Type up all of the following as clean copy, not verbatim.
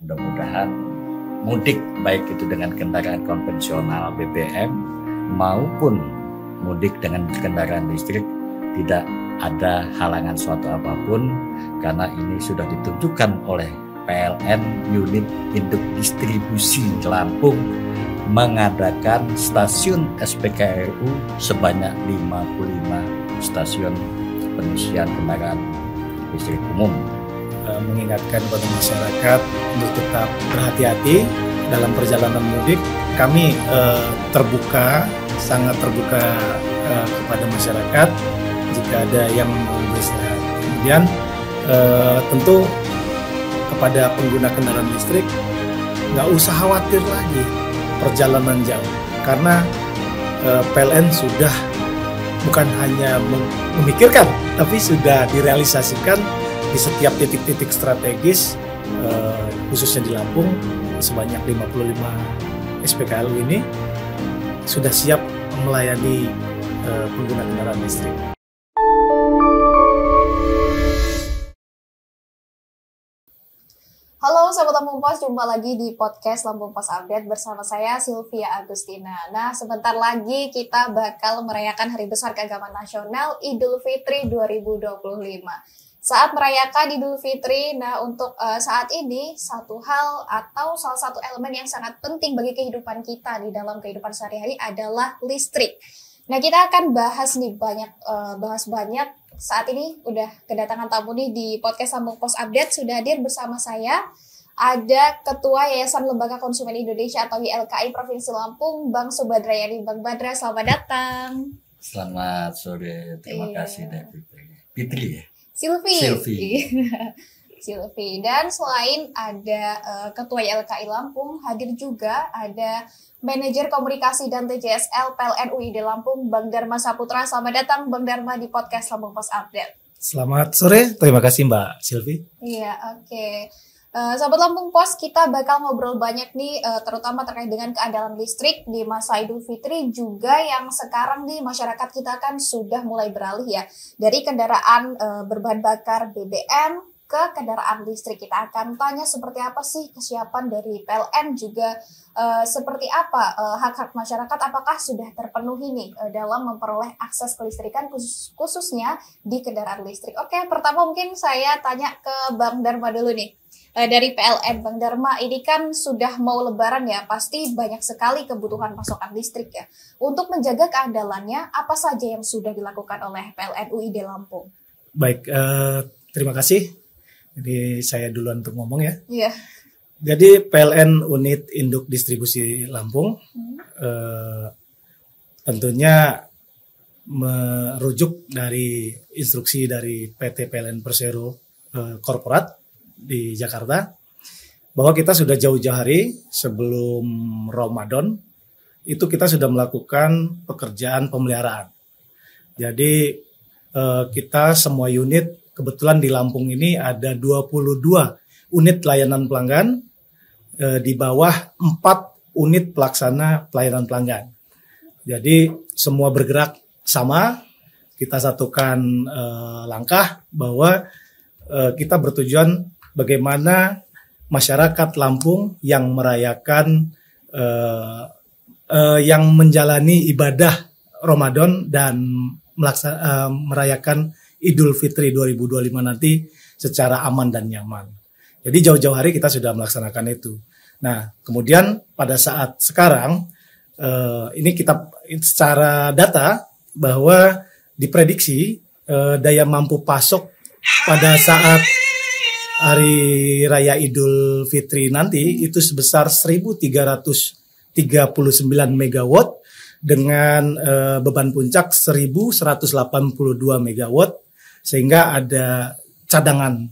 Mudah-mudahan mudik baik itu dengan kendaraan konvensional BBM maupun mudik dengan kendaraan listrik tidak ada halangan suatu apapun, karena ini sudah ditentukan oleh PLN Unit Induk Distribusi Lampung mengadakan stasiun SPKRU sebanyak 55 stasiun pengisian kendaraan listrik umum. Mengingatkan kepada masyarakat untuk tetap berhati-hati dalam perjalanan mudik. Kami terbuka, sangat terbuka kepada masyarakat jika ada yang mau beristirahat. Kemudian tentu kepada pengguna kendaraan listrik nggak usah khawatir lagi perjalanan jauh, karena PLN sudah bukan hanya memikirkan, tapi sudah direalisasikan di setiap titik-titik strategis, khususnya di Lampung sebanyak 55 SPKLU ini sudah siap melayani pengguna kendaraan listrik. Halo Sobat Lampung Pos, jumpa lagi di podcast Lampung Pos Update bersama saya Sylvia Agustina. Nah, sebentar lagi kita bakal merayakan Hari Besar Keagamaan Nasional Idul Fitri 2025. Saat merayakan Idul Fitri, nah untuk saat ini satu hal atau salah satu elemen yang sangat penting bagi kehidupan kita di dalam kehidupan sehari-hari adalah listrik. Nah, kita akan bahas nih bahas banyak. Saat ini udah kedatangan tamu nih di podcast Lampung Pos Update. Sudah hadir bersama saya ada Ketua Yayasan Lembaga Konsumen Indonesia atau YLKI Provinsi Lampung, Bang Subadrayani. Bang Badra, selamat datang. Selamat sore, terima kasih Fitri ya? Silvi. Dan selain ada Ketua YLKI Lampung, hadir juga ada Manajer Komunikasi dan TJSL PLN UID Lampung, Bang Dharma Saputra. Selamat datang Bang Dharma di podcast Lampung Pos Update. Selamat sore, terima kasih Mbak Silvi. Iya, oke. Sahabat Lampung Pos, kita bakal ngobrol banyak nih, terutama terkait dengan keandalan listrik di masa Idul Fitri, juga yang sekarang nih masyarakat kita kan sudah mulai beralih ya, dari kendaraan berbahan bakar BBM ke kendaraan listrik. Kita akan tanya seperti apa sih kesiapan dari PLN, juga seperti apa hak-hak masyarakat, apakah sudah terpenuhi nih dalam memperoleh akses kelistrikan khususnya di kendaraan listrik. Oke, pertama mungkin saya tanya ke Bang Dharma dulu nih. Dari PLN, Bang Dharma, ini kan sudah mau lebaran ya, pasti banyak sekali kebutuhan pasokan listrik ya. Untuk menjaga keandalannya, apa saja yang sudah dilakukan oleh PLN UID Lampung? Baik, terima kasih. Jadi saya duluan untuk ngomong ya. Iya. Jadi PLN Unit Induk Distribusi Lampung tentunya merujuk dari instruksi dari PT PLN Persero Korporat di Jakarta, bahwa kita sudah jauh-jauh hari sebelum Ramadan itu kita sudah melakukan pekerjaan pemeliharaan. Jadi kita semua unit, kebetulan di Lampung ini ada 22 unit layanan pelanggan, di bawah 4 unit pelaksana pelayanan pelanggan. Jadi semua bergerak sama, kita satukan langkah bahwa kita bertujuan bagaimana masyarakat Lampung yang merayakan, yang menjalani ibadah Ramadan dan merayakan Idul Fitri 2025 nanti secara aman dan nyaman. Jadi jauh-jauh hari kita sudah melaksanakan itu. Nah, kemudian pada saat sekarang, ini kita secara data bahwa diprediksi daya mampu pasok pada saat Hari Raya Idul Fitri nanti itu sebesar 1.339 megawatt dengan beban puncak 1.182 megawatt, sehingga ada cadangan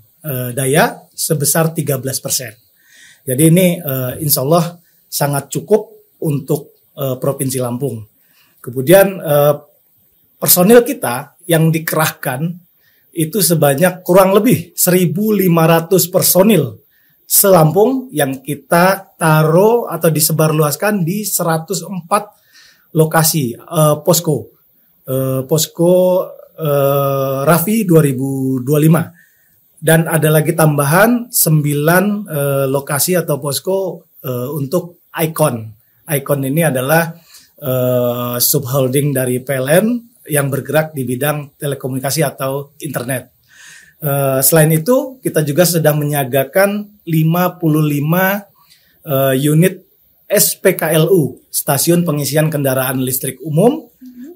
daya sebesar 13%. Jadi ini insya Allah sangat cukup untuk Provinsi Lampung. Kemudian personil kita yang dikerahkan itu sebanyak kurang lebih 1.500 personil se-Lampung yang kita taruh atau disebarluaskan di 104 lokasi posko Rafi 2025 Dan ada lagi tambahan 9 lokasi atau posko untuk Icon. Icon ini adalah subholding dari PLN yang bergerak di bidang telekomunikasi atau internet. Selain itu, kita juga sedang menyiagakan 55 unit SPKLU, stasiun pengisian kendaraan listrik umum,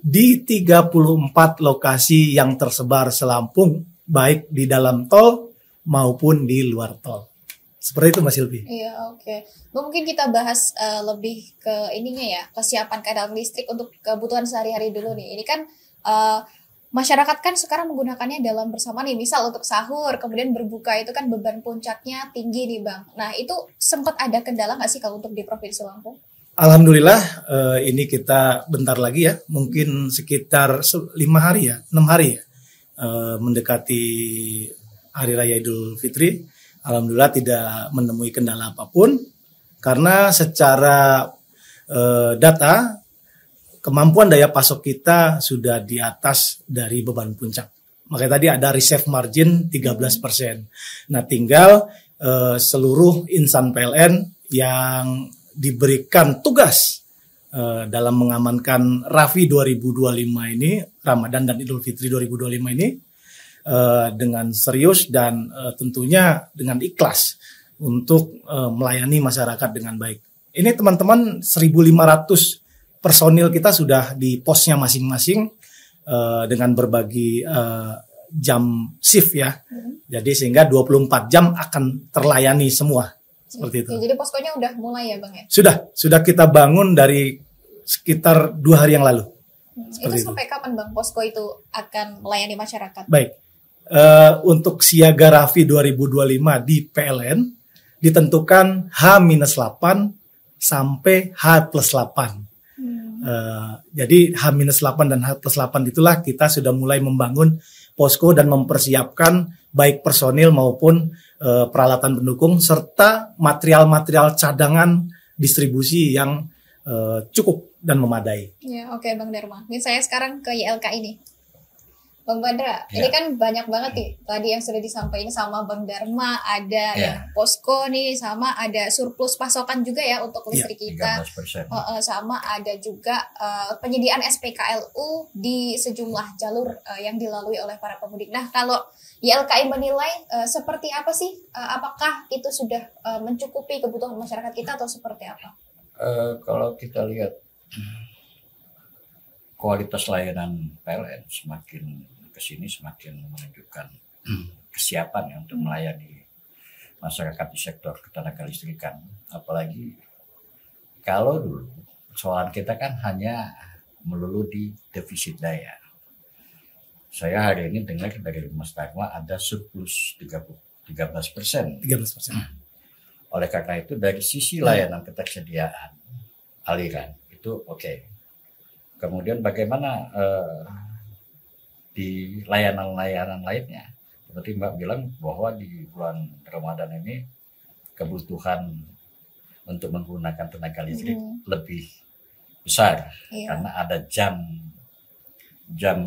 di 34 lokasi yang tersebar selampung, baik di dalam tol maupun di luar tol. Seperti itu Mas Silvi. Iya, oke. Mungkin kita bahas lebih ke ininya ya, kesiapan kendaraan listrik untuk kebutuhan sehari-hari dulu nih. Ini kan masyarakat kan sekarang menggunakannya dalam bersama nih, misal untuk sahur, kemudian berbuka itu kan beban puncaknya tinggi nih Bang. Nah itu sempat ada kendala nggak sih kalau untuk di Provinsi Lampung? Alhamdulillah ini kita bentar lagi ya, mungkin sekitar 5 hari ya, 6 hari ya, mendekati Hari Raya Idul Fitri. Alhamdulillah tidak menemui kendala apapun, karena secara data kemampuan daya pasok kita sudah di atas dari beban puncak. Makanya tadi ada reserve margin 13%. Nah tinggal seluruh insan PLN yang diberikan tugas dalam mengamankan Rafi 2025 ini, Ramadan dan Idul Fitri 2025 ini, dengan serius dan tentunya dengan ikhlas untuk melayani masyarakat dengan baik. Ini teman-teman 1.500 personil kita sudah di posnya masing-masing dengan berbagi jam shift ya. Jadi sehingga 24 jam akan terlayani semua. Seperti itu. Ya, jadi poskonya udah mulai ya Bang ya? Sudah kita bangun dari sekitar 2 hari yang lalu. Itu sampai kapan Bang posko itu akan melayani masyarakat? Baik. Untuk siaga Rafi 2025 di PLN ditentukan H-8 sampai H+8. Jadi H-8 dan H+8 itulah kita sudah mulai membangun posko dan mempersiapkan baik personil maupun peralatan pendukung serta material-material cadangan distribusi yang cukup dan memadai. Ya, oke Bang Dharma. Ini saya sekarang ke YLKI nih. Bang Badra, Ya. ini kan banyak banget nih tadi yang sudah disampaikan sama Bang Dharma, ada yang posko nih, sama ada surplus pasokan juga ya untuk listrik kita. 13%. Sama ada juga penyediaan SPKLU di sejumlah jalur yang dilalui oleh para pemudik. Nah, kalau YLKI menilai seperti apa sih? Apakah itu sudah mencukupi kebutuhan masyarakat kita atau seperti apa? Kalau kita lihat kualitas layanan PLN semakin kesini semakin menunjukkan kesiapan ya untuk melayani masyarakat di sektor ketenaga listrikan. Apalagi kalau dulu persoalan kita kan hanya melulu di defisit daya. Saya hari ini dengar dari Mas Dharma ada surplus 13%. 13%. Oleh karena itu dari sisi layanan ketersediaan aliran itu oke. Kemudian bagaimana di layanan-layanan lainnya? Seperti Mbak bilang bahwa di bulan Ramadan ini kebutuhan untuk menggunakan tenaga listrik lebih besar karena ada jam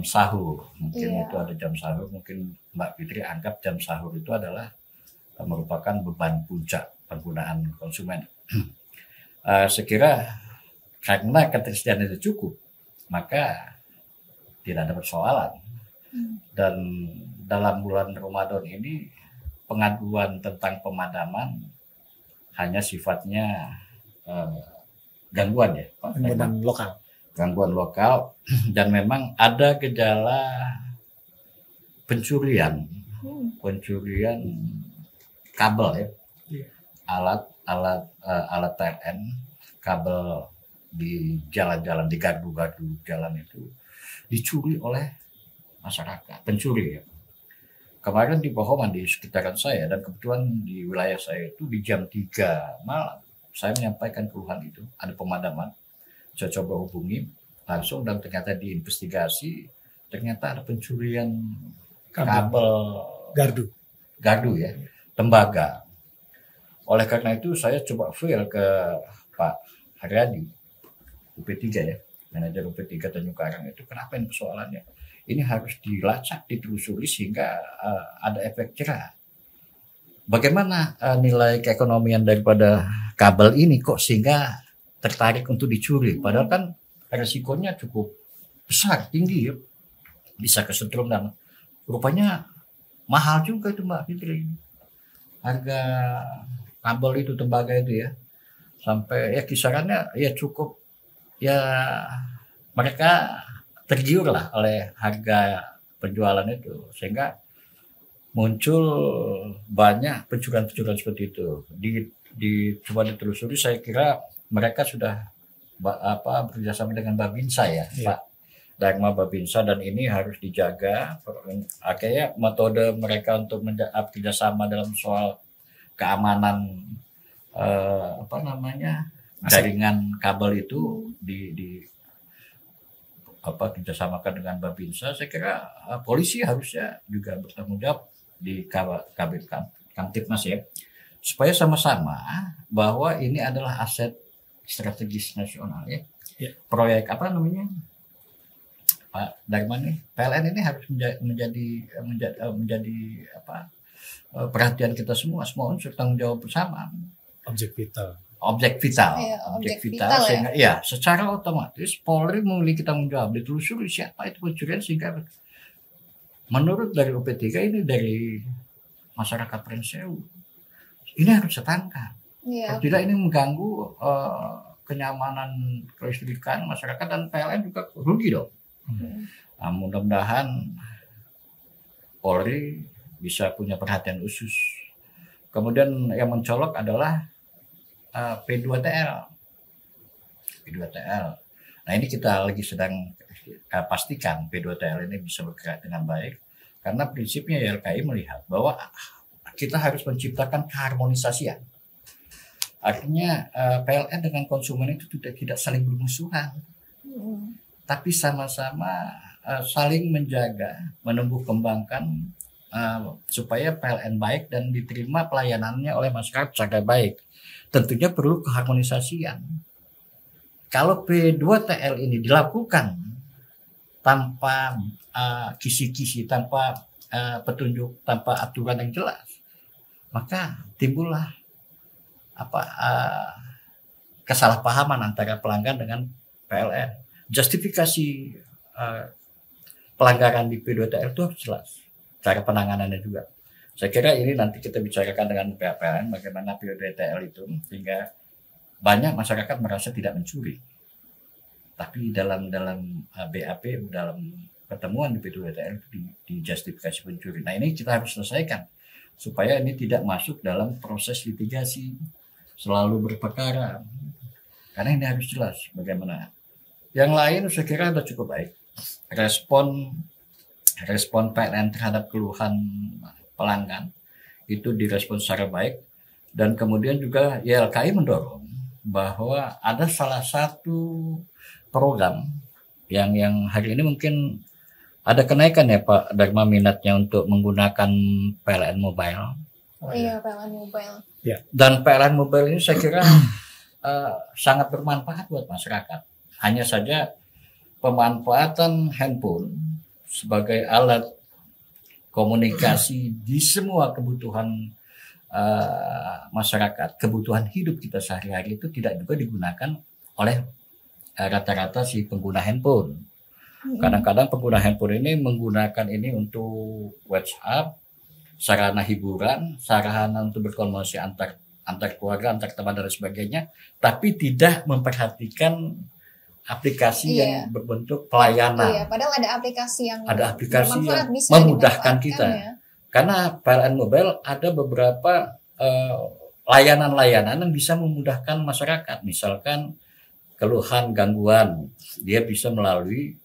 sahur. Mungkin itu ada jam sahur. Mungkin Mbak Fitri anggap jam sahur itu adalah merupakan beban puncak penggunaan konsumen. Sekira karena ketersediaan itu cukup, maka tidak ada persoalan. Dan dalam bulan Ramadan ini pengaduan tentang pemadaman hanya sifatnya gangguan ya, gangguan lokal dan memang ada gejala pencurian kabel ya, alat PLN, kabel di jalan-jalan, di gardu-gardu jalan itu dicuri oleh masyarakat, pencuri ya. Kemarin di Bohoman di sekitaran saya dan kebetulan di wilayah saya itu di jam 3 malam saya menyampaikan keluhan itu, ada pemadaman. Saya coba hubungi langsung dan ternyata diinvestigasi, ternyata ada pencurian kabel gardu ya, tembaga. Oleh karena itu saya coba file ke Pak Haryadi UP3 ya, manajer UP3 Tanjung Karang itu, kenapa ini persoalannya? Ini harus dilacak, ditelusuri sehingga ada efek jerah bagaimana nilai keekonomian daripada kabel ini kok sehingga tertarik untuk dicuri? Padahal kan resikonya cukup besar, tinggi ya, bisa kesetrum dan rupanya mahal juga itu Mbak Fitri. Harga kabel itu tembaga itu ya, sampai ya kisarannya ya cukup ya, mereka tergiur lah oleh harga penjualan itu sehingga muncul banyak pencurian-pencurian seperti itu. Coba ditelusuri, saya kira mereka sudah bekerjasama dengan Babinsa ya, Pak Dharma Babinsa, dan ini harus dijaga. Akhirnya metode mereka untuk bekerjasama dalam soal keamanan jaringan kabel itu kerjasamakan dengan Babinsa. Saya kira polisi harusnya juga bertanggung jawab di Kabit Kamtipmas ya, supaya sama-sama bahwa ini adalah aset strategis nasional ya. Proyek Pak Darman nih, PLN ini harus menjadi perhatian kita semua unsur tanggung jawab bersama. Objek vital sehingga ya secara otomatis Polri memiliki tanggung jawab ditelusuri siapa itu pencurian, sehingga menurut dari UP3 ini dari masyarakat Prensewu ini harus ditangkap. Tidak ini mengganggu kenyamanan kelistrikan masyarakat, dan PLN juga rugi dong. Nah, mudah-mudahan Polri bisa punya perhatian khusus. Kemudian yang mencolok adalah P2TL. Nah ini kita lagi sedang pastikan P2TL ini bisa bergerak dengan baik, karena prinsipnya YLKI melihat bahwa kita harus menciptakan keharmonisasian. Artinya PLN dengan konsumen itu tidak saling bermusuhan, tapi sama-sama saling menjaga, menumbuh kembangkan supaya PLN baik dan diterima pelayanannya oleh masyarakat secara baik. Tentunya perlu keharmonisasian. Kalau P2TL ini dilakukan tanpa kisi-kisi, tanpa petunjuk, tanpa aturan yang jelas, maka timbullah kesalahpahaman antara pelanggan dengan PLN. Justifikasi pelanggaran di P2TL itu harus jelas, cara penanganannya juga. Saya kira ini nanti kita bicarakan dengan pihak PLN bagaimana P2TL itu, sehingga banyak masyarakat merasa tidak mencuri. Tapi dalam BAP, dalam pertemuan di P2TL itu dijustifikasi pencuri. Nah ini kita harus selesaikan supaya ini tidak masuk dalam proses litigasi, selalu berperkara. Karena ini harus jelas bagaimana. Yang lain saya kira sudah cukup baik. Respon PLN terhadap keluhan pelanggan itu direspon secara baik, dan kemudian juga YLKI mendorong bahwa ada salah satu program yang hari ini mungkin ada kenaikan ya Pak Dharma minatnya untuk menggunakan PLN Mobile. Iya, PLN Mobile. Ya. Dan PLN Mobile ini saya kira sangat bermanfaat buat masyarakat. Hanya saja pemanfaatan handphone sebagai alat komunikasi di semua kebutuhan masyarakat, kebutuhan hidup kita sehari-hari itu tidak juga digunakan oleh rata-rata si pengguna handphone. Kadang-kadang pengguna handphone ini menggunakan ini untuk WhatsApp, sarana hiburan, sarana untuk berkomunikasi antar keluarga, antar teman dan sebagainya, tapi tidak memperhatikan aplikasi yang berbentuk pelayanan. Iya, padahal ada aplikasi yang memudahkan kita. Ya. Karena PLN Mobile ada beberapa layanan-layanan yang bisa memudahkan masyarakat. Misalkan keluhan gangguan, dia bisa melalui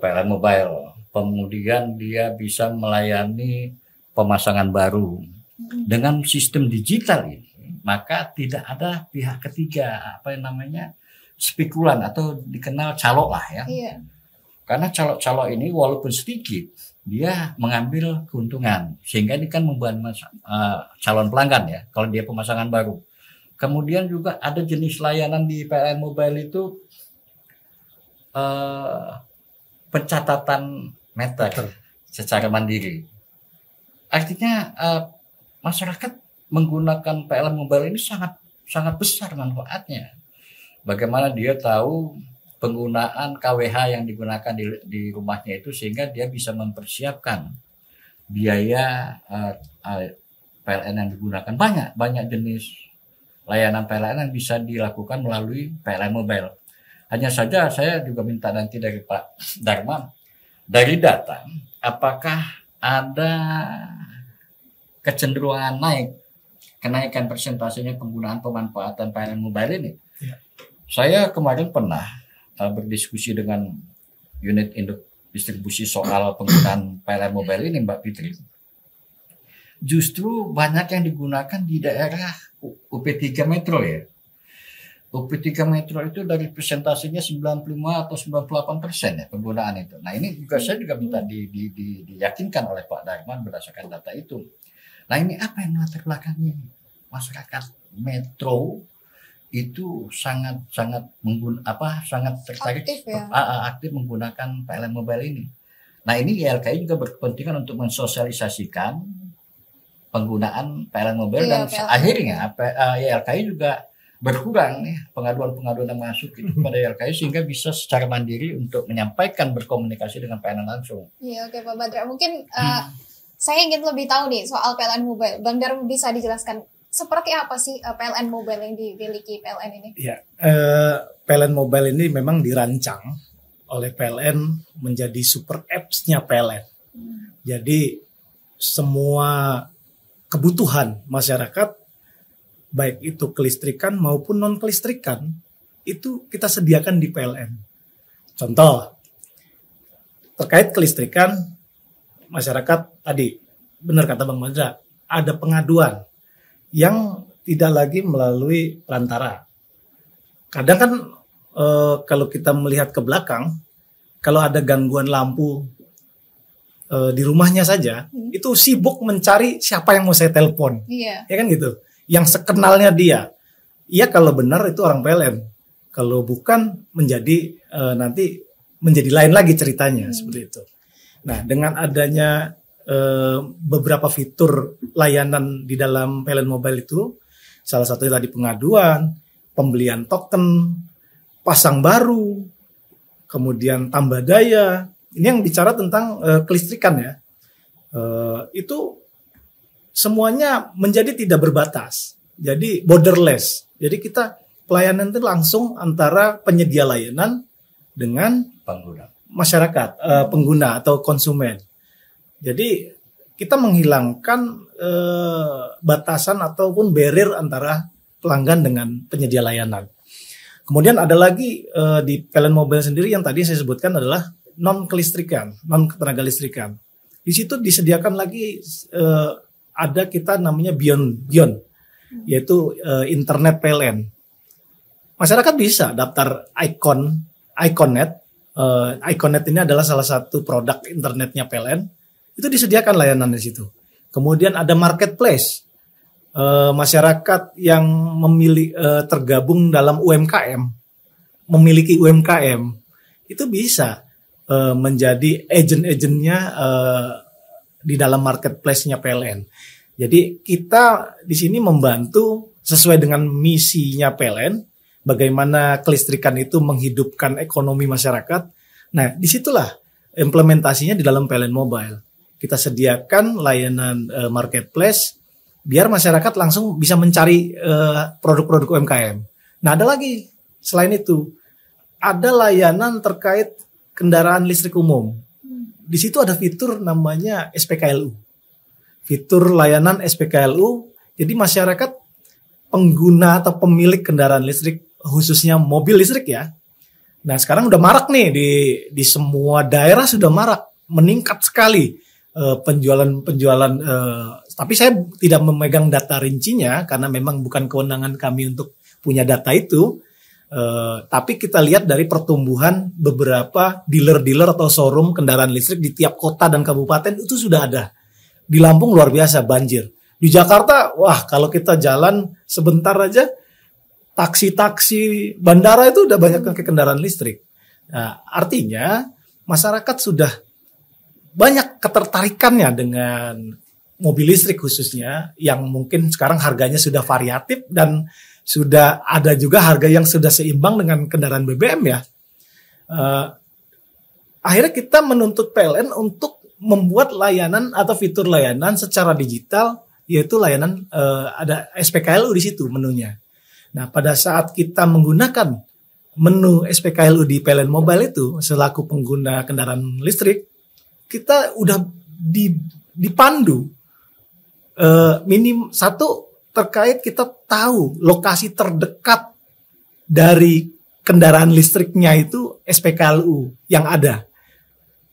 PLN Mobile. Kemudian dia bisa melayani pemasangan baru. Dengan sistem digital ini, maka tidak ada pihak ketiga, spekulan atau dikenal calok lah ya. Iya. Karena calok ini walaupun sedikit, dia mengambil keuntungan, sehingga ini kan membuat calon pelanggan ya kalau dia pemasangan baru. Kemudian juga ada jenis layanan di PLN Mobile itu pencatatan meter secara mandiri. Artinya masyarakat menggunakan PLN Mobile ini sangat sangat besar manfaatnya. Bagaimana dia tahu penggunaan KWH yang digunakan di rumahnya itu, sehingga dia bisa mempersiapkan biaya PLN yang digunakan. Banyak jenis layanan PLN yang bisa dilakukan melalui PLN Mobile. Hanya saja saya juga minta nanti dari Pak Dharma, dari data, apakah ada kecenderungan kenaikan persentasenya penggunaan pemanfaatan PLN Mobile ini? Ya. Saya kemarin pernah berdiskusi dengan unit induk distribusi soal penggunaan PLN Mobile ini, Mbak Fitri. Justru banyak yang digunakan di daerah UP3 Metro ya. UP3 Metro itu dari persentasenya 95 atau 98% ya penggunaan itu. Nah ini juga saya juga minta diyakinkan oleh Pak Darman berdasarkan data itu. Nah ini apa yang melatar belakangi masyarakat Metro itu sangat tertarik aktif menggunakan PLN Mobile ini. Nah ini YLKI juga berkepentingan untuk mensosialisasikan penggunaan PLN Mobile dan akhirnya YLKI juga berkurang nih pengaduan-pengaduan yang masuk itu pada YLKI, sehingga bisa secara mandiri untuk menyampaikan berkomunikasi dengan PLN langsung. Iya, oke Pak Badra. Mungkin saya ingin lebih tahu nih soal PLN Mobile. Bang Darmo bisa dijelaskan seperti apa sih PLN Mobile yang dimiliki PLN ini? Iya, PLN Mobile ini memang dirancang oleh PLN menjadi super apps-nya PLN. Jadi semua kebutuhan masyarakat, baik itu kelistrikan maupun non kelistrikan, itu kita sediakan di PLN. Contoh terkait kelistrikan, masyarakat tadi benar kata Bang Mandra, ada pengaduan yang tidak lagi melalui perantara. Kadang kan kalau kita melihat ke belakang, kalau ada gangguan lampu di rumahnya saja, itu sibuk mencari siapa yang mau saya telepon, ya kan gitu. Yang sekenalnya dia, iya kalau benar itu orang PLN, kalau bukan menjadi nanti menjadi lain lagi ceritanya seperti itu. Nah dengan adanya beberapa fitur layanan di dalam PLN Mobile itu, salah satunya tadi pengaduan, pembelian token, pasang baru, kemudian tambah daya. Ini yang bicara tentang kelistrikan ya. Itu semuanya menjadi tidak berbatas. Jadi borderless. Jadi kita pelayanan itu langsung antara penyedia layanan dengan pengguna, masyarakat, pengguna atau konsumen. Jadi kita menghilangkan batasan ataupun barrier antara pelanggan dengan penyedia layanan. Kemudian ada lagi di PLN Mobile sendiri yang tadi saya sebutkan adalah non kelistrikan, non ketenaga listrikan. Di situ disediakan lagi ada kita namanya Beyond, yaitu internet PLN. Masyarakat bisa daftar Iconnet. Iconnet ini adalah salah satu produk internetnya PLN. Itu disediakan layanan di situ. Kemudian ada marketplace. Masyarakat yang tergabung dalam UMKM, memiliki UMKM, itu bisa menjadi agent-agentnya di dalam marketplace-nya PLN. Jadi kita di sini membantu sesuai dengan misinya PLN, bagaimana kelistrikan itu menghidupkan ekonomi masyarakat. Nah, disitulah implementasinya di dalam PLN Mobile. Kita sediakan layanan marketplace, biar masyarakat langsung bisa mencari produk-produk UMKM. Nah, ada lagi selain itu, ada layanan terkait kendaraan listrik umum. Di situ ada fitur namanya SPKLU. Fitur layanan SPKLU. Jadi masyarakat pengguna atau pemilik kendaraan listrik, khususnya mobil listrik ya. Nah, sekarang udah marak nih di semua daerah, sudah marak, meningkat sekali penjualan. Tapi saya tidak memegang data rincinya karena memang bukan kewenangan kami untuk punya data itu. Tapi kita lihat dari pertumbuhan beberapa dealer-dealer atau showroom kendaraan listrik di tiap kota dan kabupaten itu sudah ada. Di Lampung luar biasa banjir. Di Jakarta, wah kalau kita jalan sebentar aja, taksi-taksi bandara itu udah banyak pakai kendaraan listrik. Nah, artinya masyarakat sudah banyak ketertarikannya dengan mobil listrik khususnya yang mungkin sekarang harganya sudah variatif dan sudah ada juga harga yang sudah seimbang dengan kendaraan BBM ya. Akhirnya kita menuntut PLN untuk membuat layanan atau fitur layanan secara digital, yaitu layanan ada SPKLU di situ menunya. Nah, pada saat kita menggunakan menu SPKLU di PLN Mobile itu selaku pengguna kendaraan listrik, kita udah dipandu minim satu terkait kita tahu lokasi terdekat dari kendaraan listriknya itu SPKLU yang ada.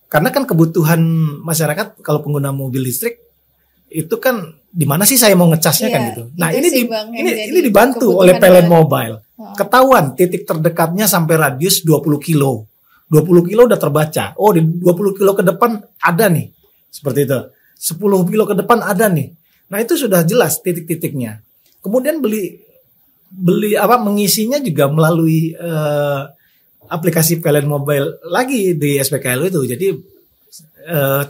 Karena kan kebutuhan masyarakat kalau pengguna mobil listrik itu kan di mana sih saya mau ngecasnya kan gitu. Nah, ini dibantu oleh PLN Mobile. Ketahuan titik terdekatnya sampai radius 20 kilo. 20 kilo udah terbaca. Oh, di 20 kilo ke depan ada nih. Seperti itu. 10 kilo ke depan ada nih. Nah, itu sudah jelas titik-titiknya. Kemudian mengisinya juga melalui aplikasi PLN Mobile lagi di SPKLU itu. Jadi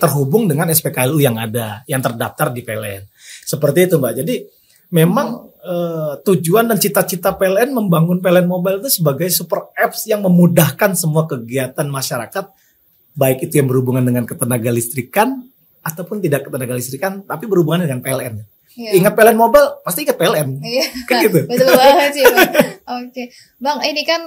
terhubung dengan SPKLU yang ada, yang terdaftar di PLN. Seperti itu, Mbak. Jadi memang tujuan dan cita-cita PLN membangun PLN Mobile itu sebagai super apps yang memudahkan semua kegiatan masyarakat, baik itu yang berhubungan dengan ketenaga listrikan ataupun tidak ketenaga listrikan, tapi berhubungan dengan PLN. Iya. Ingat PLN Mobile, pasti ingat PLN. Iya. Kan gitu. Betul banget sih, Bang. Oke. Bang, ini kan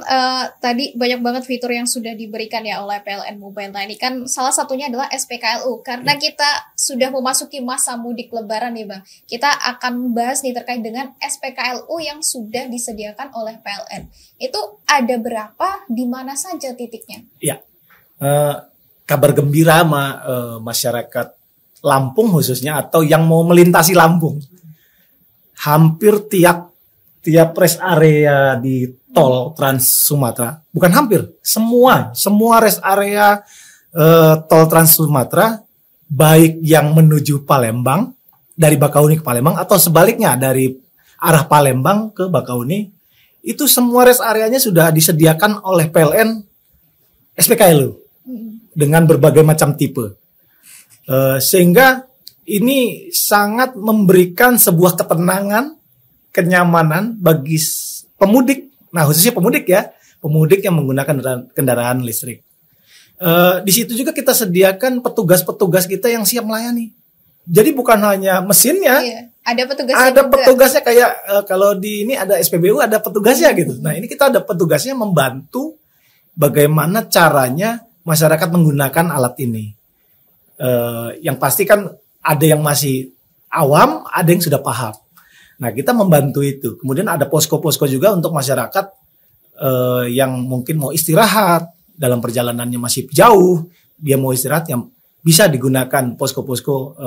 tadi banyak banget fitur yang sudah diberikan ya oleh PLN Mobile. Nah, ini kan salah satunya adalah SPKLU. Karena kita sudah memasuki masa mudik lebaran nih, Bang. Kita akan membahas nih terkait dengan SPKLU yang sudah disediakan oleh PLN. Itu ada berapa, di mana saja titiknya? Iya. Kabar gembira sama masyarakat Lampung khususnya atau yang mau melintasi Lampung. Hampir tiap rest area di tol Trans Sumatera, bukan hampir, semua rest area tol Trans Sumatera, baik yang menuju Palembang dari Bakahuni ke Palembang atau sebaliknya dari arah Palembang ke Bakahuni, itu semua rest areanya sudah disediakan oleh PLN SPKLU dengan berbagai macam tipe. Sehingga ini sangat memberikan sebuah ketenangan, kenyamanan bagi pemudik. Nah, khususnya pemudik ya, pemudik yang menggunakan kendaraan listrik. Di situ juga kita sediakan petugas-petugas kita yang siap melayani. Jadi bukan hanya mesinnya, iya, ada petugasnya. Ada juga petugasnya kayak kalau di ini ada SPBU ada petugasnya gitu. Nah, ini kita ada petugasnya membantu bagaimana caranya masyarakat menggunakan alat ini. Yang pasti kan ada yang masih awam, ada yang sudah paham. Nah, kita membantu itu. Kemudian ada posko-posko juga untuk masyarakat yang mungkin mau istirahat dalam perjalanannya masih jauh, dia mau istirahat yang bisa digunakan posko-posko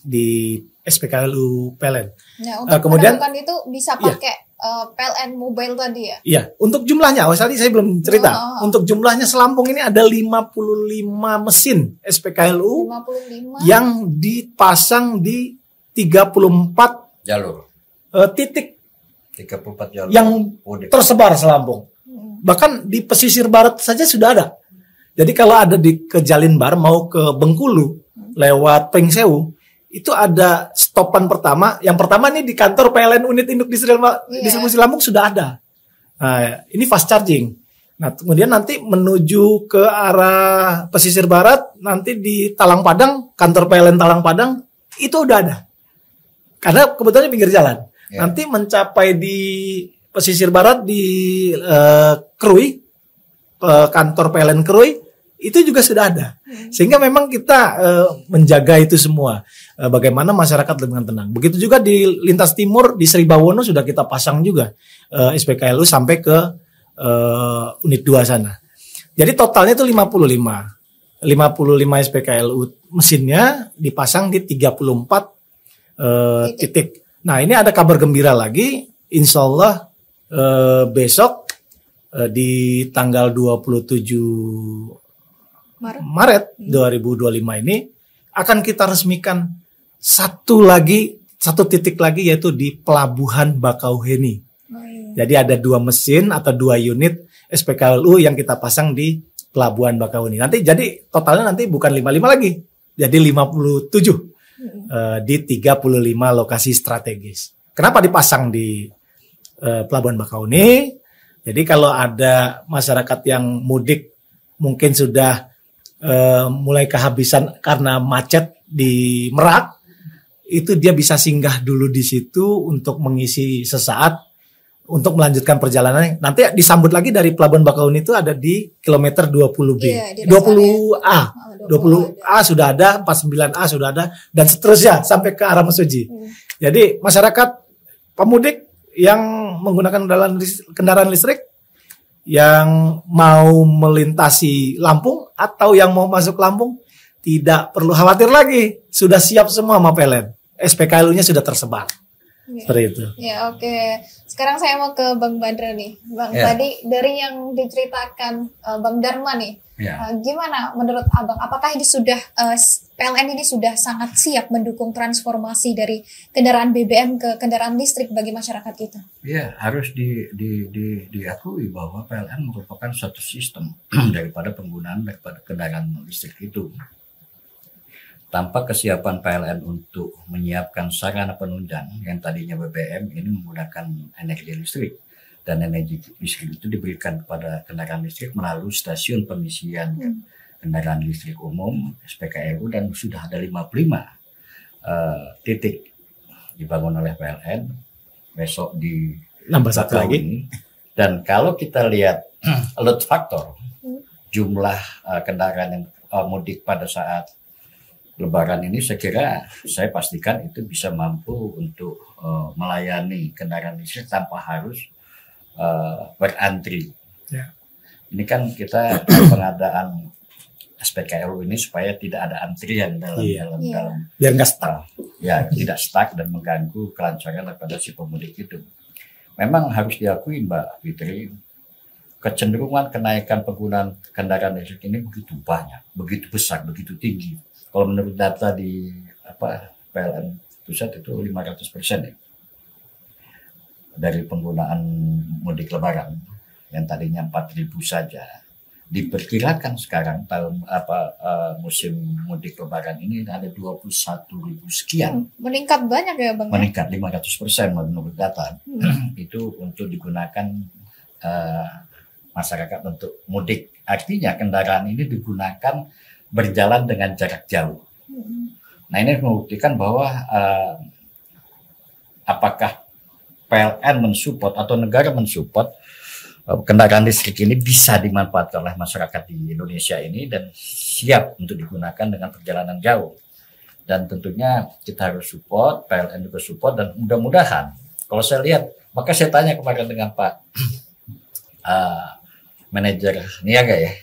di SPKLU PLN. Nah, untuk kemudian itu bisa pakai PLN Mobile tadi ya? Iya, untuk jumlahnya, tadi saya belum cerita. Untuk jumlahnya Selampung ini ada 55 mesin SPKLU 55 yang dipasang di 34 jalur. Titik 34 jalur yang tersebar Selampung. Bahkan di pesisir barat saja sudah ada. Jadi kalau ada ke Jalinbar mau ke Bengkulu lewat Pringsewu, itu ada stopan pertama. Yang pertama nih di kantor PLN unit induk distribusi Lampung sudah ada. Nah, ini fast charging. Nah, kemudian nanti menuju ke arah pesisir barat, nanti di Talang Padang, kantor PLN Talang Padang itu udah ada. Karena kebetulan pinggir jalan. Yeah. Nanti mencapai di pesisir barat di Krui, kantor PLN Krui, itu juga sudah ada. Sehingga memang kita menjaga itu semua. Bagaimana masyarakat dengan tenang. Begitu juga di lintas timur di Sribawono sudah kita pasang juga SPKLU sampai ke unit 2 sana. Jadi totalnya itu 55 SPKLU mesinnya dipasang di 34 titik. Nah, ini ada kabar gembira lagi. Insya Allah besok di tanggal 27 Maret 2025 ini akan kita resmikan satu titik lagi yaitu di Pelabuhan Bakauheni. Jadi ada 2 mesin atau 2 unit SPKLU yang kita pasang di Pelabuhan Bakauheni. Nanti jadi totalnya nanti bukan 55 lagi, jadi 57. di 35 lokasi strategis. Kenapa dipasang di Pelabuhan Bakauheni? Jadi kalau ada masyarakat yang mudik mungkin sudah mulai kehabisan karena macet di Merak, itu dia bisa singgah dulu di situ untuk mengisi sesaat untuk melanjutkan perjalanan. Nanti disambut lagi dari Pelabuhan Bakauheni itu ada di kilometer 20B. Iya, di 20A. 20A sudah ada, 49A sudah ada, dan seterusnya sampai ke arah Mesuji. Jadi masyarakat pemudik yang menggunakan kendaraan listrik yang mau melintasi Lampung atau yang mau masuk Lampung tidak perlu khawatir lagi, sudah siap semua sama PLN. SPKLU-nya sudah tersebar. Seperti itu. Ya, oke. Sekarang saya mau ke Bang Badra nih. Bang, tadi dari yang diceritakan Bang Dharma nih, gimana menurut Abang? Apakah ini sudah PLN ini sudah sangat siap mendukung transformasi dari kendaraan BBM ke kendaraan listrik bagi masyarakat kita? Ya, harus diakui bahwa PLN merupakan satu sistem daripada kendaraan listrik itu. Tanpa kesiapan PLN untuk menyiapkan sarana penunjang yang tadinya BBM ini menggunakan energi listrik, dan energi listrik itu diberikan kepada kendaraan listrik melalui stasiun pengisian kendaraan listrik umum SPKLU, dan sudah ada 55 titik dibangun oleh PLN, besok di nambah satu lagi ini. Dan kalau kita lihat load factor jumlah kendaraan yang mudik pada saat Lebaran ini, saya pastikan itu bisa mampu untuk melayani kendaraan listrik tanpa harus berantri. Ya. Ini kan kita pengadaan SPKLU ini supaya tidak ada antrian dalam biar nggak stuck. Ya, tidak stuck dan mengganggu kelancaran daripada si pemudik itu. Memang harus diakui Mbak Fitri, kecenderungan kenaikan penggunaan kendaraan listrik ini begitu banyak, begitu besar, begitu tinggi. Kalau menurut data di PLN pusat itu 500% ya, dari penggunaan mudik Lebaran yang tadinya 4.000 saja, diperkirakan sekarang musim mudik Lebaran ini ada 21.000 sekian. Meningkat banyak ya Bang? Meningkat 500% menurut data. Itu untuk digunakan masyarakat untuk mudik. Artinya kendaraan ini digunakan berjalan dengan jarak jauh. Nah, ini membuktikan bahwa apakah PLN mensupport atau negara mensupport kendaraan listrik ini bisa dimanfaatkan oleh masyarakat di Indonesia ini dan siap untuk digunakan dengan perjalanan jauh. Dan tentunya kita harus support, PLN juga support, dan mudah-mudahan kalau saya lihat, maka saya tanya kemarin dengan Pak manajer niaga ya.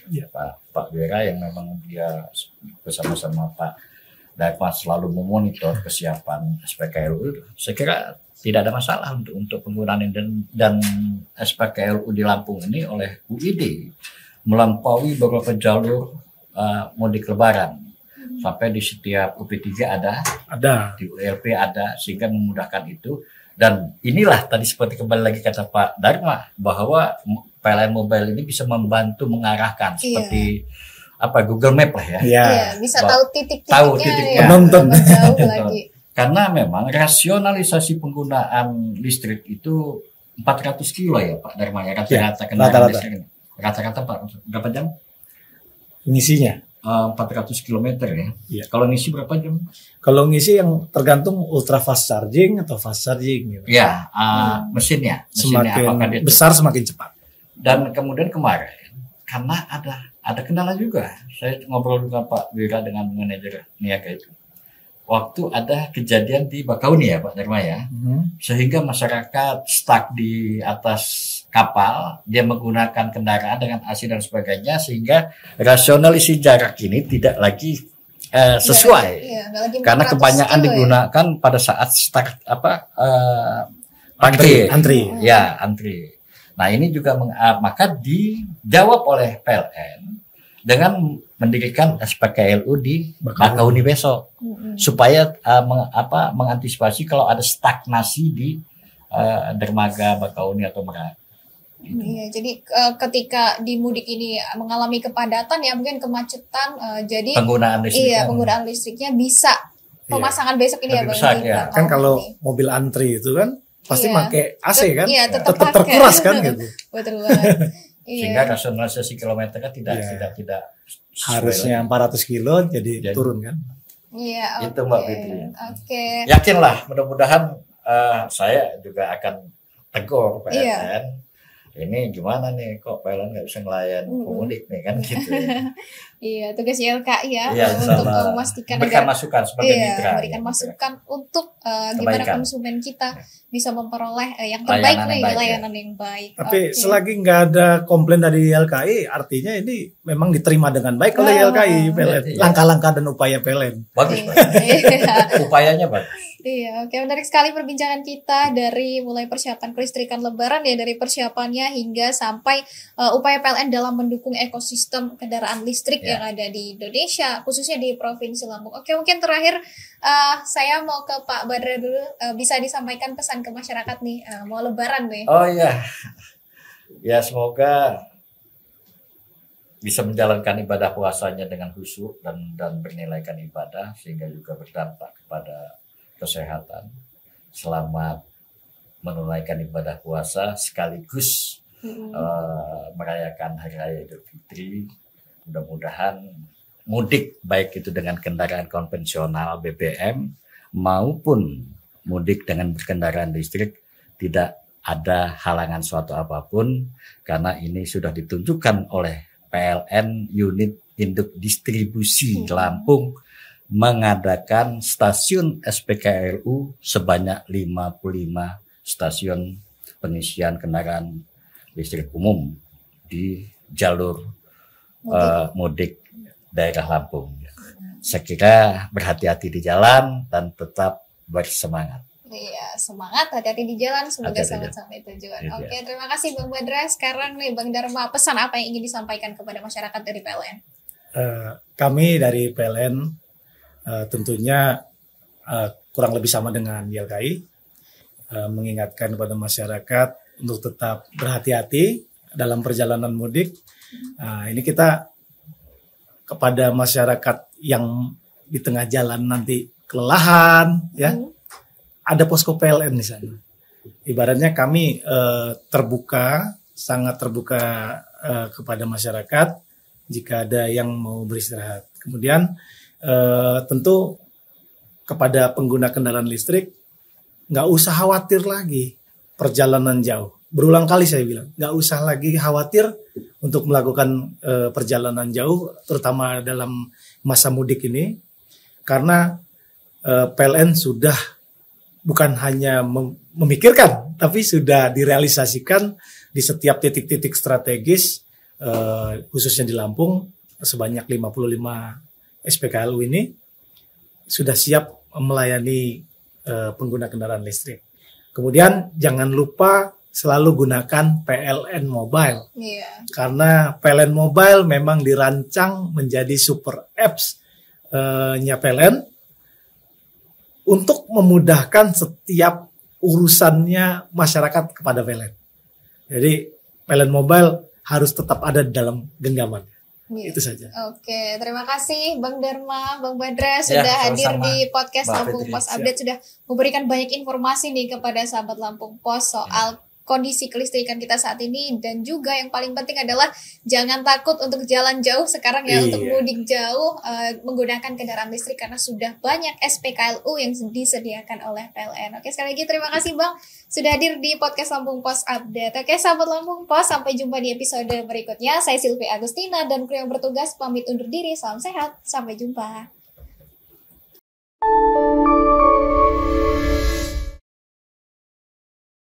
Pak Wira, yang memang dia bersama-sama Pak Dharma selalu memonitor kesiapan SPKLU. Saya kira tidak ada masalah untuk penggunaan ini, dan SPKLU di Lampung ini oleh UID melampaui beberapa jalur mudik Lebaran. Sampai di setiap UP3 ada, di ULP ada, sehingga memudahkan itu. Dan inilah tadi seperti kembali lagi kata Pak Dharma, bahwa PLN Mobile ini bisa membantu mengarahkan seperti Google Map lah ya. Iya, bisa tahu titik-titiknya. Penonton. Jauh lagi. Karena memang rasionalisasi penggunaan listrik itu 400 kilo ya Pak Dharma ya, rata-rata kendaraan listrik. Rata-rata Pak, berapa jam? Ngisinya? 400 km ya. Iya. Kalau ngisi berapa jam? Kalau ngisi yang tergantung ultra fast charging atau fast charging gitu. Ya, mesinnya semakin besar semakin cepat. Dan kemudian kemarin karena ada kendala juga. Saya ngobrol dengan Pak Wira, dengan manajer niaga itu. Waktu ada kejadian di Bakauheni ya Pak Dharma ya. Sehingga masyarakat stuck di atas kapal, dia menggunakan kendaraan dengan AC dan sebagainya, sehingga rasionalisasi jarak ini tidak lagi sesuai. Karena kebanyakan digunakan pada saat start antri. Ya, antri. Nah, ini juga maka dijawab oleh PLN dengan mendirikan SPKLU di Bakauheni besok, supaya mengantisipasi kalau ada stagnasi di dermaga Bakauheni atau Merak. Iya, jadi ketika di mudik ini mengalami kepadatan ya, mungkin kemacetan, jadi penggunaan listriknya penggunaan listriknya bisa pemasangan besok ini ya Lebih Bang. besar, di ya. belakang Kan kalau ini. mobil antri itu kan pasti Iya. pakai AC kan, Iya, tetap tetap pakai. terkuras kan gitu. Betul banget. Sehingga Iya. rasionalisasi kilometernya tidak Iya. tidak sesuai Harusnya lagi. 400 kilo jadi Jadi- turun kan. Iya, Itu, oke. Mbak Fitri. Oke. Yakinlah, mudah-mudahan saya juga akan tegur PLN. Iya. Ini gimana nih, kok PLN nggak bisa ngelayan pemudik nih kan gitu. Iya, tugas YLKI ya Iya, untuk sama. memastikan Memberikan agar masukan sebagai iya, mitra. memberikan ya, masukan untuk gimana Kebaikan. konsumen kita bisa memperoleh yang terbaik Layanan nih, yang baik, layanan yang baik. Tapi Oke. selagi nggak ada komplain dari YLKI, artinya ini memang diterima dengan baik oleh Wah. YLKI PLN. Iya. Langkah-langkah dan upaya PLN. Bagus, Pak. Iya. Upayanya bagus. Iya, oke, menarik sekali perbincangan kita dari mulai persiapan kelistrikan Lebaran ya, dari persiapannya hingga sampai upaya PLN dalam mendukung ekosistem kendaraan listrik Ya. yang ada di Indonesia, khususnya di Provinsi Lampung. Oke, mungkin terakhir saya mau ke Pak Badra dulu, bisa disampaikan pesan ke masyarakat nih, mau Lebaran nih. Oh iya. Ya semoga bisa menjalankan ibadah puasanya dengan khusyuk dan bernilaikan ibadah sehingga juga berdampak kepada kesehatan. Selamat menunaikan ibadah puasa sekaligus merayakan Hari Raya Idul Fitri. Mudah-mudahan mudik baik itu dengan kendaraan konvensional BBM maupun mudik dengan kendaraan listrik tidak ada halangan suatu apapun karena ini sudah ditunjukkan oleh PLN unit induk distribusi Lampung mengadakan stasiun SPKLU sebanyak 55 stasiun pengisian kendaraan listrik umum di jalur mudik daerah Lampung. Saya kira berhati-hati di jalan dan tetap bersemangat. Iya, semangat, hati-hati di jalan, semoga Hati-hati selamat di sampai tujuan. Iya. Oke, terima kasih Bang Badra. Sekarang nih Bang Dharma, pesan apa yang ingin disampaikan kepada masyarakat dari PLN? Kami dari PLN tentunya kurang lebih sama dengan YLKI, mengingatkan kepada masyarakat untuk tetap berhati-hati dalam perjalanan mudik. Ini kita kepada masyarakat yang di tengah jalan nanti kelelahan, ya, ada posko PLN di sana. Ibaratnya kami terbuka, sangat terbuka kepada masyarakat jika ada yang mau beristirahat. Kemudian tentu kepada pengguna kendaraan listrik nggak usah khawatir lagi perjalanan jauh. Berulang kali saya bilang nggak usah lagi khawatir untuk melakukan perjalanan jauh, terutama dalam masa mudik ini, karena PLN sudah bukan hanya memikirkan, tapi sudah direalisasikan di setiap titik-titik strategis, khususnya di Lampung sebanyak 55 SPKLU ini sudah siap melayani pengguna kendaraan listrik. Kemudian jangan lupa selalu gunakan PLN Mobile. Iya. Karena PLN Mobile memang dirancang menjadi super apps nya PLN untuk memudahkan setiap urusannya masyarakat kepada PLN. Jadi PLN Mobile harus tetap ada dalam genggaman. Iya. Itu saja. Oke, terima kasih Bang Dharma, Bang Badra sudah hadir sama-sama. di podcast Mbak Lampung Fitri, Pos siap. Update, sudah memberikan banyak informasi nih kepada sahabat Lampung Pos soal kondisi kelistrikan kita saat ini, dan juga yang paling penting adalah jangan takut untuk jalan jauh sekarang ya, Iya. untuk mudik jauh menggunakan kendaraan listrik karena sudah banyak SPKLU yang disediakan oleh PLN. Oke, sekali lagi terima kasih Bang sudah hadir di podcast Lampung Pos Update. Oke, sahabat Lampung Pos, sampai jumpa di episode berikutnya. Saya Silvi Agustina dan kru yang bertugas pamit undur diri. Salam sehat, sampai jumpa.